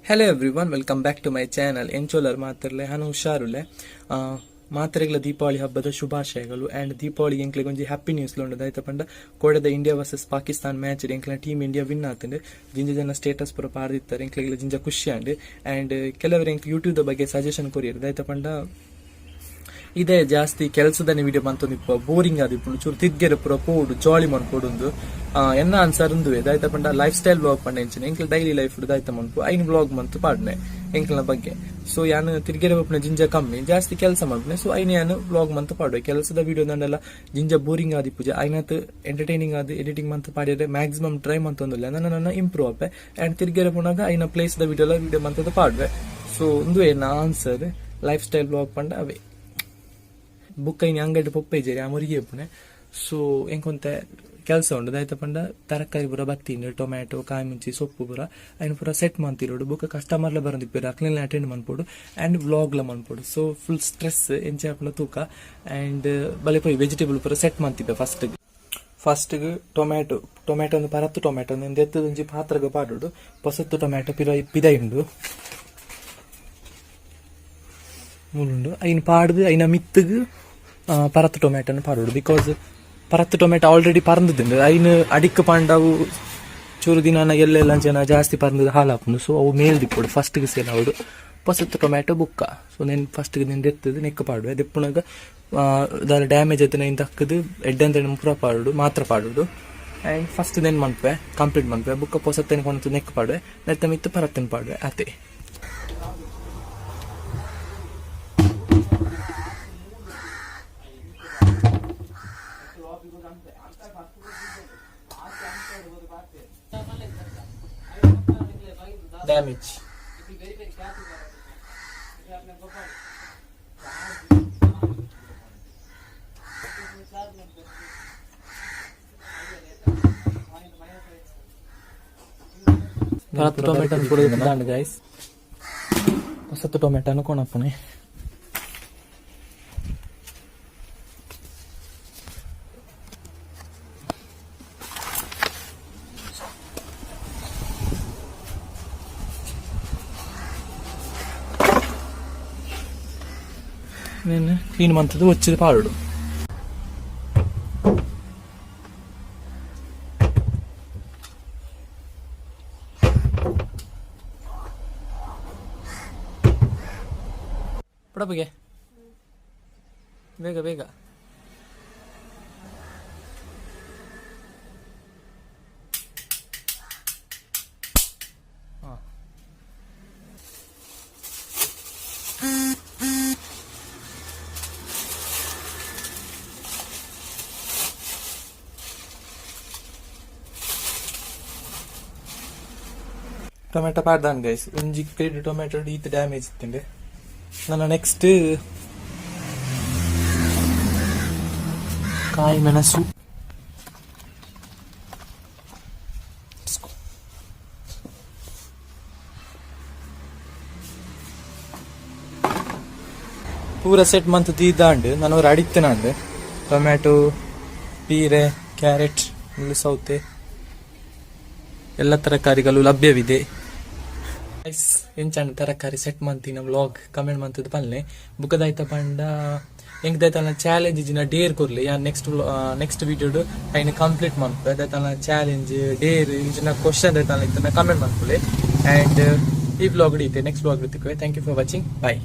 Hello everyone, welcome back to my channel. ಎಂಚೋಲರ್ ಮಾತ್ರಲೆ ನಾನು ಹುಷಾರುಲೆ ಮಾತ್ರೆಗಳ ದೀಪಾವಳಿ ಹಬ್ಬದ ಶುಭಾಶಯಗಳು. ಆ್ಯಂಡ್ ದೀಪಾವಳಿ ಎಂಕ್ಲಿಗೆ ಒಂಜಿ ಹ್ಯಾಪಿ ನ್ಯೂಸ್ ಉಂಡದು ಆಯ್ತಾ ಪಂಡ ಕೋಡೆದ ಇಂಡಿಯಾ ವರ್ಸಸ್ ಪಾಕಿಸ್ತಾನ್ ಮ್ಯಾಚ್ ಎಂಕ್ಲ ಟೀಮ್ ಇಂಡಿಯಾ ವಿನ್ ಆತಂಡು ಜಿಂಜ ಜನ ಸ್ಟೇಟಸ್ ಪೂರ ಪಾರ್ದಿತ್ತಾರೆ. ಎಂಕ್ಲಿಗೆ ಜಿಂಜ ಖುಷಿ ಆಂಡ್ ಆ್ಯಂಡ್ ಕೆಲವರು ಎಂಕ್ ಯೂಟ್ಯೂಬ್ ಬಗ್ಗೆ ಸಜೆಷನ್ ಕೊರಿಯರು ಆಯ್ತಾ ಪಂಡ ಇದೇ ಜಾಸ್ತಿ ಕೆಲಸದನೆ ವಿಡಿಯೋ ಮಂತೊಂದಿಪ್ಪ ಬೋರಿಂಗ್ ಆದಿಪ್ಪು ಚೂರು ತಿದ್ಗೆರೆ ಪೂರ ಪೋಡು ಜಾಲಿ ಮನ್ಪೋಡು ಎನ್ನ ಆನ್ಸರ್ ಉಂದುವೆ ದಾಯ್ತ ಪಂಡ ಲೈಫ್ ಸ್ಟೈಲ್ ಬ್ಲಾಗ್ ಪಂಡ ಎಂಚಿನ ಎಂಕ್ಲ ಡೈಲಿ ಲೈಫ್ ದಾಯ್ತ ಮನ್ಪು ಐನ್ ಬ್ಲಾಗ್ ಮಂತ್ ಪಾಡ್ನೆ ಎಂಕ್ಲನ ಬಗ್ಗೆ. ಸೊ ಯಾನು ತಿರ್ಗೆರೆ ಬಪ್ಪನ ಜಿಂಜ ಕಮ್ಮಿ ಜಾಸ್ತಿ ಕೆಲಸ ಮಾಡ್ಪನೆ. ಸೊ ಐನ ಯಾನು ಬ್ಲಾಗ್ ಮಂತ್ ಪಾಡುವೆ ಕೆಲಸದ ವಿಡಿಯೋ ನಂಡೆಲ್ಲ ಜಿಂಜ ಬೋರಿಂಗ್ ಆದಿಪ್ಪುಜ ಐನತ್ ಎಂಟರ್ಟೈನಿಂಗ್ ಆದಿ ಎಡಿಟಿಂಗ್ ಮಂತ್ ಪಾಡಿದ್ರೆ ಮ್ಯಾಕ್ಸಿಮಮ್ ಟ್ರೈ ಮಂತೊಂದಿಲ್ಲ ನನ್ನ ಇಂಪ್ರೂವ್ ಆಪೆ. ಆ್ಯಂಡ್ ತಿರ್ಗೆರೆ ಪುನಾಗ ಐನ ಪ್ಲೇಸ್ ದ ವಿಡಿಯೋ ಮಂತದ ಪಾಡುವೆ. ಸೊ ಒಂದು ಏನ ಆನ್ಸರ್ ಲೈಫ್ ಸ್ಟೈಲ್ ಬ್ಲಾಗ್ ಪಂಡ ಅವೇ ಬುಕ್ ಐನಿ ಅಂಗಡಿ ಪೊಪ್ಪೈಜೇರಿ ಆ ಮುರಿಗಿ ಎಪ್ಪುನೆ. ಸೊ ಎಂಕೊಂತ ಕೆಲಸ ಉಂಡು ದಾಯ್ತ ಪಂಡ ತರಕಾರಿ ಪೂರ ಬತ್ತಿಂಡು ಟೊಮ್ಯಾಟೊ ಕಾಯಿ ಮುಂಚಿ ಸೊಪ್ಪು ಪೂರ ಐನು ಪೂರ ಸೆಟ್ ಮಂತಿರೋಡು ಬುಕ್ ಕಸ್ಟಮರ್ಲ ಬರಂದಿಪ್ಪೇರು ಅಕ್ಲೆಲ್ಲ ಅಟೆಂಡ್ ಮನ್ಪೋಡು ಆ್ಯಂಡ್ ವ್ಲಾಗ್ಲ ಮನ್ಪೋಡು. ಸೊ ಫುಲ್ ಸ್ಟ್ರೆಸ್ ಎಂಚೆ ಹಾಪುನ ತೂಕ ಆ್ಯಂಡ್ ಬಲೆ ಪೋಯಿ ವೆಜಿಟೇಬಲ್ ಪೂರ ಸೆಟ್ ಮಂತಿಪ್ಪೆ. ಫಸ್ಟ್ಗೆ ಟೊಮ್ಯಾಟೊ ಒಂದು ಪರತ್ತು ಟೊಮ್ಯಾಟೊ ಒಂದು ಎತ್ತದೊಂಜಿ ಪಾತ್ರಗ ಪಾಡೋಡು ಪೊಸತ್ತು ಟೊಮ್ಯಾಟೊ ಪಿದ ಇಂಡು ಮುಳುಂಡು ಐನು ಪಾಡ್ದು ಐನ ಮಿತ್ತುಗು ಪರತ್ತು ಟೊಮ್ಯಾಟೊನ ಪಾಡೋಡು. ಬಿಕಾಸ್ ಪರತ್ತು ಟೊಮ್ಯಾಟೊ ಆಲ್ರೆಡಿ ಪರಂದುಂಡು ಐನು ಅಡಿಕ್ಕ ಪಾಂಡವು ಚೂರು ದಿನ ಎಲ್ಲೆಲ್ಲ ಜನ ಜಾಸ್ತಿ ಪರಂದದ ಹಾಲಾಪುಂಡು. ಸೊ ಅವು ಮೇಲ್ ದಿಪ್ಪೋಡು ಫಸ್ಟ್ಗೆ ಸೇಲ್ ಆವಡು ಪೊಸತ್ತು ಟೊಮ್ಯಾಟೊ ಬುಕ್ಕ. ಸೊ ನೆನ್ ಫಸ್ಟ್ಗೆ ನೆನ್ ಎತ್ತದು ನೆಕ್ಕ ಪಾಡುವೆ ದೆಪ್ಪುನಾಗ ದಾರ ಡ್ಯಾಮೇಜ್ ಆಯ್ತು ನೆನ್ ತಕ್ಕದು ಎಡ್ಡಂತ ಪೂರ ಪಾಡೋಡು ಮಾತ್ರ ಪಾಡೋಡು. ಆ್ಯಂಡ್ ಫಸ್ಟ್ ನೆನ್ ಮನ್ಪೆ ಕಂಪ್ಲೀಟ್ ಮನ್ಪೆ ಬುಕ್ಕ ಪೊಸತ್ತೇನೆ ಕೊಂತು ನೆಕ್ಕ ಪಾಡುವೆ ನೆತ್ತ ಮಿತ್ತು ಪರತ್ತೇನೆ ಪಾಡುವೆ ಅದೇ. ಡ್ಯಾಮೇಜ್ ಟೊಮೆಟೊ ಕೊಡೋದು ಗೈಸ್ ಹೊಸತ್ತು ಟೊಮೆಟೊನು ಕೊಣಪ್ಪನೆ. నేను క్లీన్ మంతది వచ్చేది పాడు. ಪಡಬಗೆ ಬೇಗ ಬೇಗ ಟೊಮೆಟೊ ಪಾಡ್ದಾನ್ ಗೈಸ್ ಒಂಜಿ ಕ್ರೇಟ್ ಟೊಮೆಟೊ ಈತ ಡ್ಯಾಮೇಜ್ ಇತ್ತಂಡೆ. ನನ್ನ ನೆಕ್ಸ್ಟ್ ಕಾಯಿ ಮೆಣಸು ಪೂರ ಸೆಟ್ ಮಂತ್ ತೀದಾಂಡು ನಾನು ಅವ್ರು ಅಡಿಕ್ತನಾಂಡು ಟೊಮ್ಯಾಟೊ ಪೀರೆ ಕ್ಯಾರೆಟ್ ಮುಳ್ಳು ಸೌತೆ ಎಲ್ಲ ತರಕಾರಿಗಳು ಲಭ್ಯವಿದೆ. ಎಂಚಾಂಡ್ ತರಕಾರಿ ಸೆಟ್ ಮಂತಿನ ವ್ಲಾಗ್ ಕಮೆಂಟ್ ಮಂತದ ಪಲ್ಲೆ ಬುಕ್ಕದಾಯ್ತ ಪಂಡ ಎಂಕ್ದಾಯ್ತನ ಚಾಲೆಂಜ್ ಜಿನ ಡೇರ್ ಕೊರ್ಲಿ ಯಾ ನೆಕ್ಸ್ಟ್ ವಿಡಿಯೋಡು ಐನ ಕಂಪ್ಲೀಟ್ ಮನ್ಪು ಅದಾಯ್ತನ ಚಾಲೆಂಜ್ ಡೇರ್ ಇಂಚಿನ ಕ್ವಶನ್ ಆಯ್ತನ ಕಮೆಂಟ್ ಮನ್ಪುಲೆ. ಆ್ಯಂಡ್ ಈ ವ್ಲಾಗ್ ಹಿಡಿಯುತ್ತೆ ನೆಕ್ಸ್ಟ್ ವ್ಲಾಗ್ ಇರ್ತಿಕ್ವೆ. Thank you for watching. Bye.